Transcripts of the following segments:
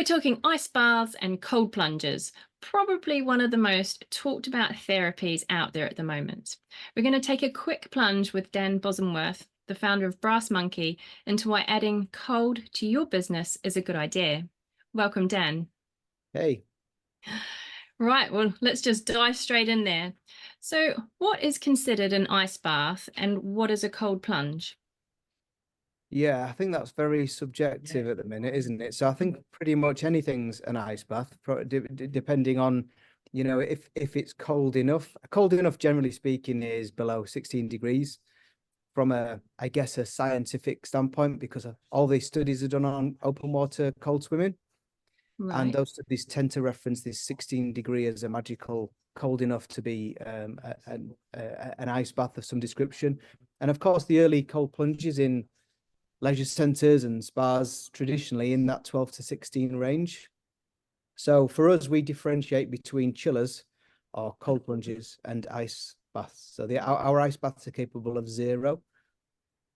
talking ice baths and cold plunges, probably one of the most talked about therapies out there at the moment. We're going to take a quick plunge with Dan Bosomworth, the founder of Brass Monkey, into why adding cold to your business is a good idea. Welcome, Dan. Hey. Right, well, let's just dive straight in there. So, what is considered an ice bath and what is a cold plunge? Yeah, I think that's very subjective at the minute, isn't it? So I think pretty much anything's an ice bath, depending on, if it's cold enough. Cold enough, generally speaking, is below 16 degrees from I guess, a scientific standpoint, because all these studies are done on open water cold swimming. And Right. those studies tend to reference this 16 degree as a magical cold enough to be an ice bath of some description. And of course, the early cold plunges in leisure centres and spas traditionally in that 12 to 16 range. So for us, we differentiate between chillers or cold plunges and ice baths. So our ice baths are capable of 0,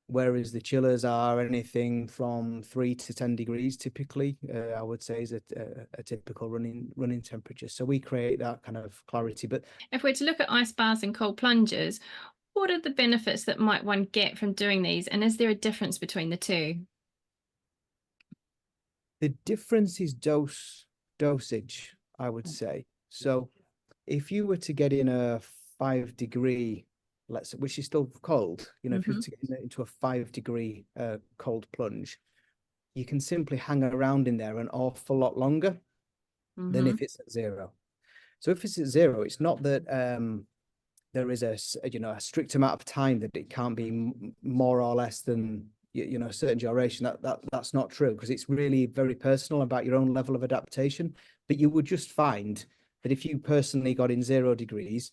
whereas the chillers are anything from 3 to 10 degrees typically. I would say is a typical running temperature. So we create that kind of clarity. But If we're to look at ice baths and cold plunges, what are the benefits that might one get from doing these? And is there a difference between the two? the difference is dosage, I would say. So if you were to get in a 5 degree, which is still cold, if you were to get into a 5 degree cold plunge, you can simply hang around in there an awful lot longer than if it's at 0. So if it's at 0, it's not that there is a strict amount of time that it can't be more or less than a certain duration. That's not true, because it's really very personal about your own level of adaptation. But you would just find that if you personally got in 0 degrees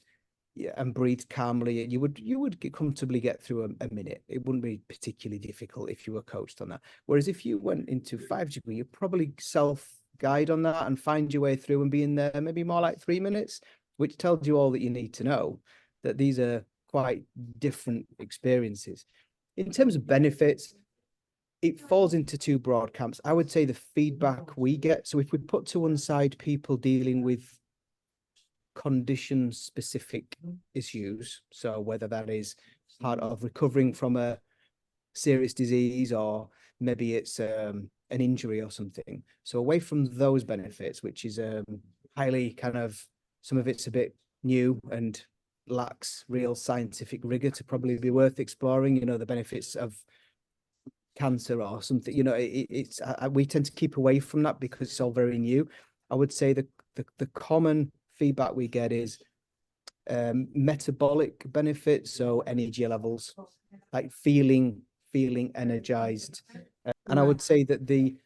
and breathed calmly, you would comfortably get through a minute. It wouldn't be particularly difficult if you were coached on that. Whereas if you went into 5 degree, you'd probably self-guide on that and find your way through and be in there maybe more like 3 minutes, which tells you all that you need to know, that these are quite different experiences. In terms of benefits, it falls into 2 broad camps. I would say the feedback we get. So if we put to one side people dealing with condition-specific issues, so whether that is part of recovering from a serious disease or maybe it's an injury or something. So away from those benefits, which is highly kind of, some of it's a bit new and lacks real scientific rigor to probably be worth exploring, the benefits of cancer or something, we tend to keep away from that because it's all very new. I would say the common feedback we get is metabolic benefits, so energy levels, like feeling energized. And I would say that the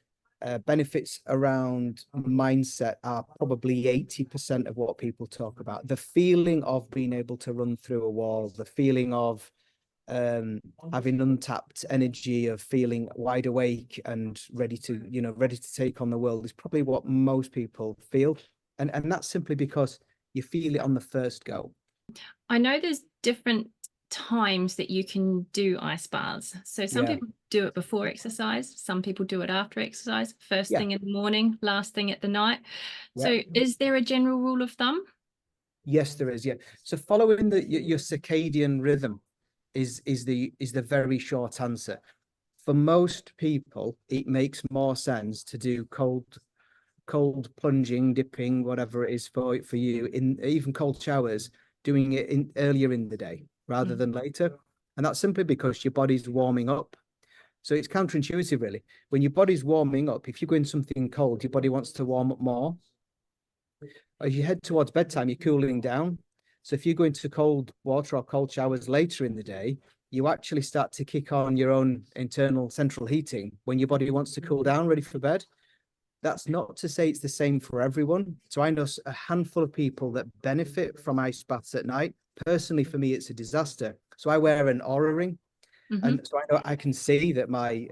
benefits around mindset are probably 80% of what people talk about. The feeling of being able to run through a wall, the feeling of having untapped energy, of feeling wide awake and ready to take on the world, is probably what most people feel. And that's simply because you feel it on the first go. I know there's different times that you can do ice baths. So some people do it before exercise, some people do it after exercise, first thing in the morning, last thing at the night. So is there a general rule of thumb? Yes, there is. Yeah. So following your circadian rhythm is the very short answer. For most people, it makes more sense to do cold plunging, dipping, whatever it is for you, in even cold showers, doing it earlier in the day rather than later. And that's simply because your body's warming up. So it's counterintuitive, really. When your body's warming up, if you go in something cold, your body wants to warm up more. As you head towards bedtime, you're cooling down. So if you go into cold water or cold showers later in the day, you actually start to kick on your own internal central heating when your body wants to cool down, ready for bed. That's not to say it's the same for everyone. So I know a handful of people that benefit from ice baths at night. Personally, for me, it's a disaster. So I wear an Aura ring. And so I know I can see that my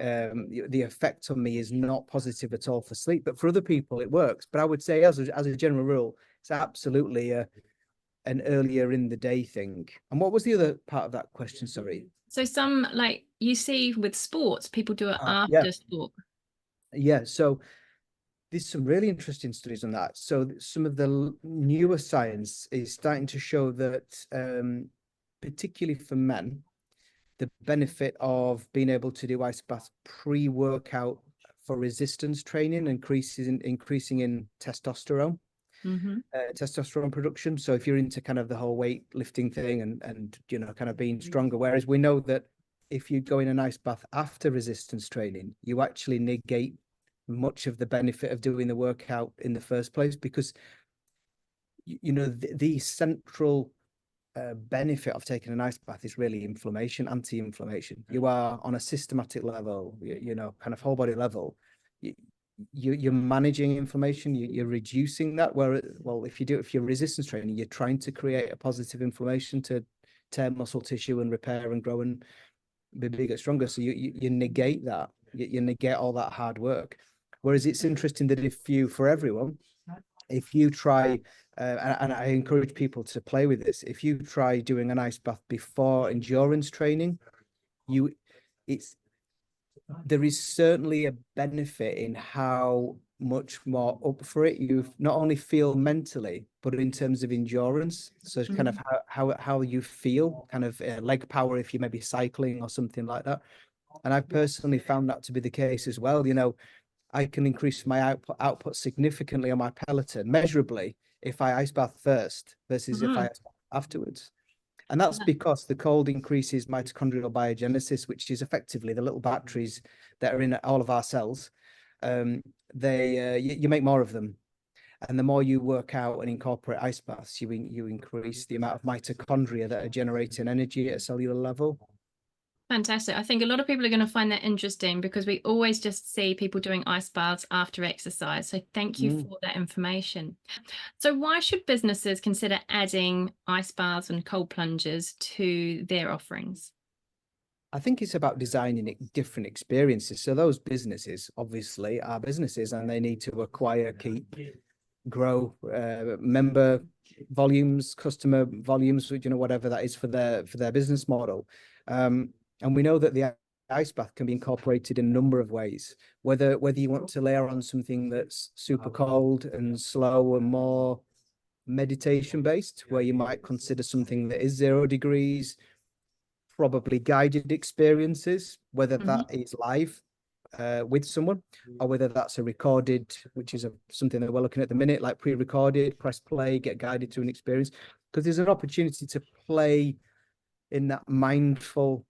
the effect on me is not positive at all for sleep. But for other people, it works. But I would say, as a general rule, it's absolutely an earlier in the day thing. And what was the other part of that question? Sorry. So some, like you see with sports, people do it after sport. Yeah. So There's some really interesting studies on that. So some of the newer science is starting to show that, particularly for men, the benefit of being able to do ice baths pre-workout for resistance training increasing in testosterone production. So if you're into kind of the whole weightlifting thing and kind of being stronger, whereas we know that if you go in an ice bath after resistance training, you actually negate much of the benefit of doing the workout in the first place, because the central benefit of taking an ice bath is really anti-inflammation. You are on a systematic level, kind of whole body level. You're managing inflammation. You're reducing that. If you're resistance training, you're trying to create a positive inflammation to tear muscle tissue and repair and grow and be bigger, stronger. So you negate that. You negate all that hard work. Whereas it's interesting that if you try, and I encourage people to play with this, if you try doing an ice bath before endurance training, there is certainly a benefit in how much more up for it you not only feel mentally, but in terms of endurance. So it's kind of how you feel, kind of leg power if you may be cycling or something like that. And I've personally found that to be the case as well. I can increase my output significantly on my Peloton, measurably, if I ice bath first versus if I ice bath afterwards. And that's because the cold increases mitochondrial biogenesis, which is effectively the little batteries that are in all of our cells. You make more of them. And the more you work out and incorporate ice baths, you increase the amount of mitochondria that are generating energy at a cellular level. Fantastic. I think a lot of people are going to find that interesting, because we always just see people doing ice baths after exercise. So thank you for that information. So why should businesses consider adding ice baths and cold plunges to their offerings? I think it's about designing different experiences. So those businesses obviously are businesses, and they need to acquire, keep, grow member volumes, customer volumes, whatever that is for their business model. And we know that the ice bath can be incorporated in a number of ways, whether you want to layer on something that's super cold and slow and more meditation based, where you might consider something that is 0 degrees, probably guided experiences, whether that is live with someone, or whether that's a recorded, which is something that we're looking at the minute, like pre-recorded, press play, get guided to an experience, because there's an opportunity to play in that mindful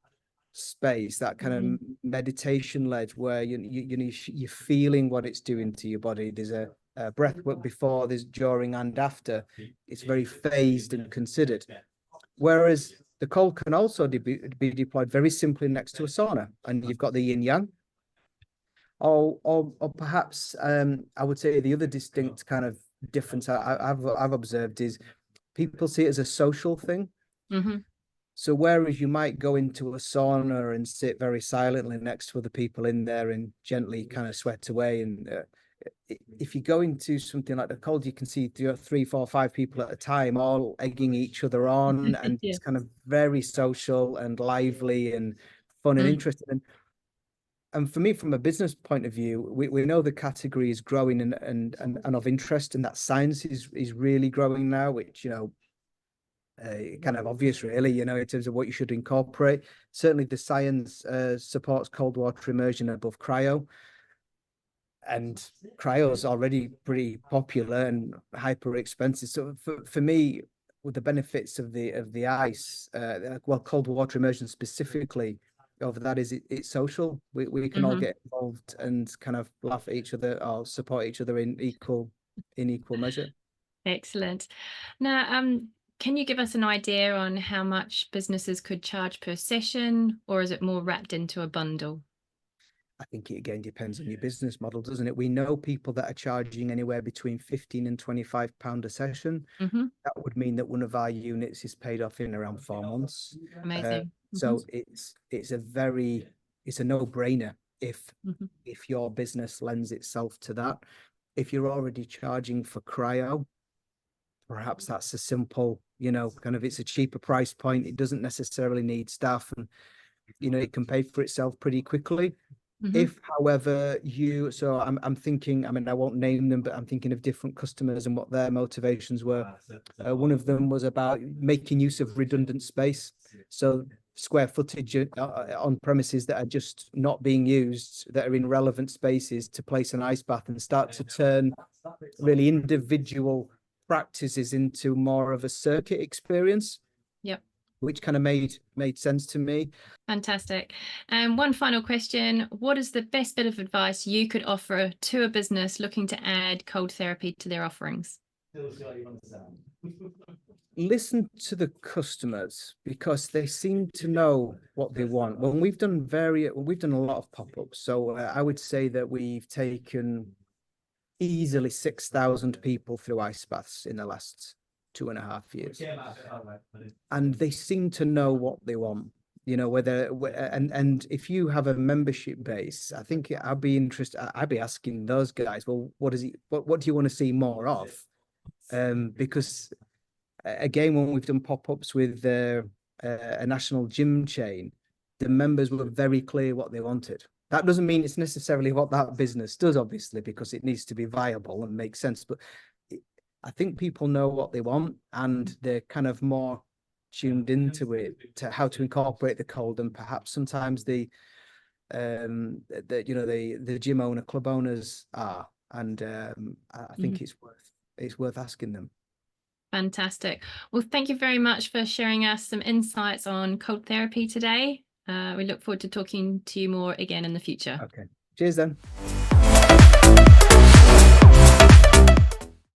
space, that kind of meditation led, where you're feeling what it's doing to your body. There's a breath work before, there's during and after. It's very phased and considered. Whereas the cold can also be deployed very simply next to a sauna, and you've got the yin yang. Or perhaps I would say the other distinct kind of difference I've observed is people see it as a social thing. So whereas you might go into a sauna and sit very silently next to other people in there and gently kind of sweat away, and if you go into something like the cold, you can see 3, 4, 5 people at a time, all egging each other on, and it's kind of very social and lively and fun and interesting. And for me, from a business point of view, we know the category is growing and of interest, and that science is really growing now, which kind of obvious, really, in terms of what you should incorporate. Certainly the science supports cold water immersion above cryo, and cryo is already pretty popular and hyper expensive. So for me, with the benefits of the ice, cold water immersion specifically, over that is it's social. We can all get involved and kind of laugh at each other or support each other in equal measure. Excellent. Now, can you give us an idea on how much businesses could charge per session, or is it more wrapped into a bundle? I think it again depends on your business model, doesn't it? We know people that are charging anywhere between £15 and £25 a session. That would mean that one of our units is paid off in around 4 months. Amazing. So it's a no-brainer if your business lends itself to that. If you're already charging for cryo, perhaps that's a simple, it's a cheaper price point. It doesn't necessarily need staff, and it can pay for itself pretty quickly. If, however, so I'm thinking, I mean, I won't name them, but I'm thinking of different customers and what their motivations were. One of them was about making use of redundant space. So square footage on premises that are just not being used, that are in relevant spaces, to place an ice bath and start to turn really individual practices into more of a circuit experience. Yep. Which kind of made sense to me. Fantastic. And one final question: what is the best bit of advice you could offer to a business looking to add cold therapy to their offerings? Listen to the customers, because they seem to know what they want. When we've done a lot of pop-ups, so I would say that we've taken easily 6,000 people through ice baths in the last 2.5 years, and they seem to know what they want. And if you have a membership base, I think I'd be interested. I'd be asking those guys, well, what do you want to see more of? Because again, when we've done pop-ups with a national gym chain, the members were very clear what they wanted. That doesn't mean it's necessarily what that business does, obviously, because it needs to be viable and make sense. But I think people know what they want, and they're kind of more tuned into it, to how to incorporate the cold, and perhaps sometimes the gym owner, club owners are. And I think it's worth asking them. Fantastic. Well, thank you very much for sharing us some insights on cold therapy today. We look forward to talking to you more again in the future. Okay. Cheers then.